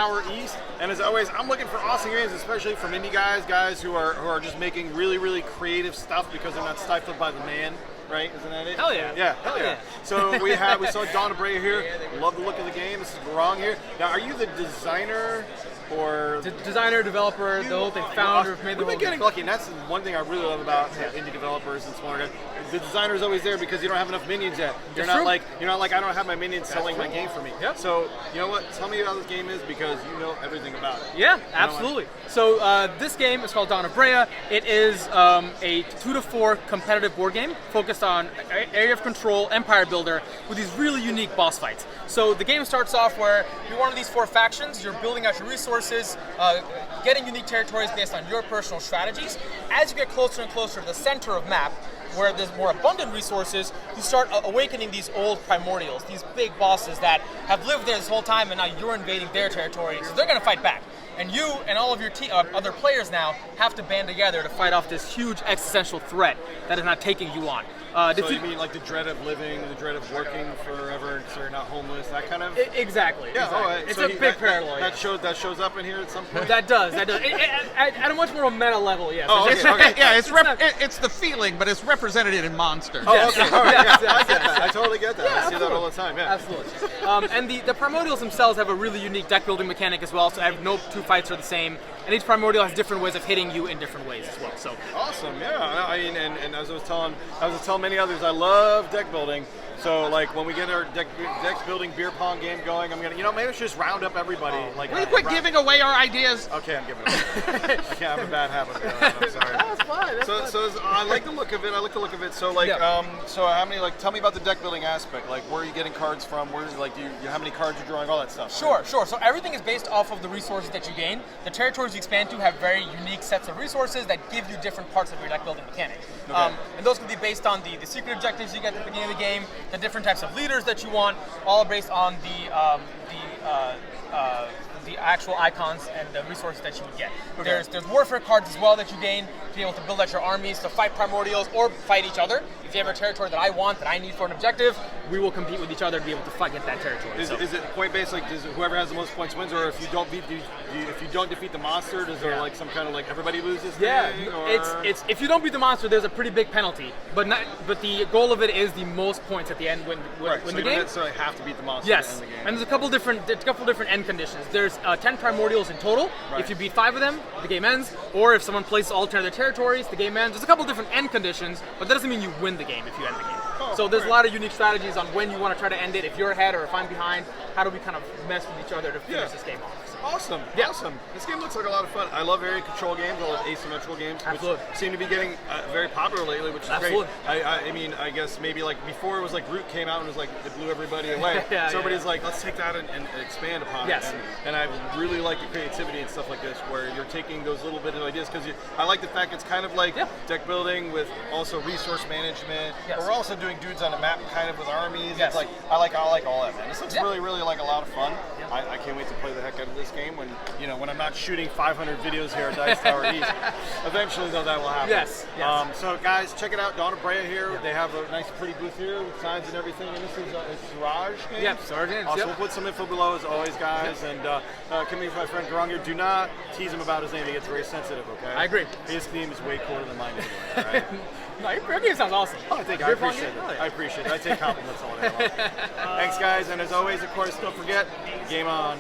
Tower East, and as always, I'm looking for awesome games, especially from indie guys who are just making really creative stuff because they're not stifled by the man. Right? Isn't that it? Hell yeah. Yeah, hell yeah. So we saw Dawn of Breya here. Love the look of the game. This is Garong here. Now, are you the designer or designer, developer, the whole thing, founder, made the We've whole been getting lucky, and that's one thing I really love about indie developers and smaller guys. The designer is always there because you don't have enough minions yet. You're not like I don't have my minions selling my game for me. Yep. So you know what? Tell me how this game is because you know everything about it. Yeah, absolutely. So this game is called Dawn of Breya. It is a 2 to 4 competitive board game focused on area of control, empire builder, with these really unique boss fights. So the game starts off where you're one of these 4 factions. You're building out your resources, getting unique territories based on your personal strategies. As you get closer and closer to the center of map, where there's more abundant resources, you start awakening these old primordials, these big bosses that have lived there this whole time, and now you're invading their territory, so they're going to fight back. And you and all of your other players now have to band together to fight off this huge existential threat that is not taking you on. So you mean like the dread of living, the dread of working forever so you're not homeless, that kind of? Exactly. Yeah, exactly. right. It's So a big parallel. That shows up in here at some point? That does. At a much more meta level, yes. Oh, okay. Yeah, it's the feeling, but it's represented in monsters. Oh, okay. All right. Yes, I get yes. that. I totally get that. Yeah, I see that all the time. Yeah. Absolutely. And the Primordials themselves have a really unique deck building mechanic as well, so I have no 2 fights are the same. And each Primordial has different ways of hitting you in different ways as well. So awesome, yeah. I mean, and as I was telling many others, I love deck building. So like when we get our deck building beer pong game going, I'm gonna maybe we should just round up everybody. Will you quit giving away our ideas? Okay, I'm giving it away. I can't have a bad habit. I'm sorry. That's fine. So I like the look of it. So like so how many tell me about the deck building aspect. Like where are you getting cards from? Where's you how many cards you're drawing, all that stuff. Sure. So everything is based off of the resources that you gain. The territories you expand to have very unique sets of resources that give you different parts of your deck building mechanic. Okay. And those can be based on the secret objectives you get at the beginning of the game, the different types of leaders that you want, all based on the actual icons and the resources that you would get. Okay. There's warfare cards as well that you gain to be able to build out your armies to fight primordials or fight each other. If you have a territory that I want, that I need for an objective, we will compete with each other to be able to get that territory. Is it point based? Like, does whoever has the most points wins, or if you don't defeat the monster, does there like some kind of everybody loses? Yeah, thing, or? it's if you don't beat the monster, there's a pretty big penalty. But the goal of it is the most points at the end when so the you game. don't necessarily have to beat the monster. Yes, to end the game. and there's a couple different end conditions. There's 10 primordials in total. Right. If you beat 5 of them, the game ends. Or if someone places all 10 of their territories, the game ends. There's a couple different end conditions, but that doesn't mean you win the game if you end the game. So there's a lot of unique strategies on when you want to try to end it. If you're ahead or if I'm behind, how do we kind of mess with each other to finish this game off? So. Awesome. Yeah. Awesome. This game looks like a lot of fun. I love area control games. I love asymmetrical games, Absolutely. which seem to be getting very popular lately, which is Absolutely. great. I mean, I guess maybe before it was Root came out and it was it blew everybody away. So everybody's let's take that and expand upon Yes. it. And I really like the creativity and stuff like this, where you're taking those little bit of ideas, because I like the fact it's kind of like deck building with also resource management. Yes. We're also doing dudes on a map kind of with armies. Yes. It's I like all that, man. This looks really like a lot of fun. I can't wait to play the heck out of this game when I'm not shooting 500 videos here at Dice Tower East. Eventually, though, that will happen. Yes. So, guys, check it out. Dawn of Breya here. They have a nice, pretty booth here with signs and everything. And this is Suraj Games. Yep, Suraj Games. Also, we'll put some info below, as always, guys. And come meet my friend Garong here. Do not tease him about his name. He gets very sensitive, okay? I agree. His name is way cooler than mine anyway, all right? No, your game sounds awesome. I appreciate it. I appreciate it. I take compliments all day long. Thanks, guys. And as always, of course, don't forget, game on.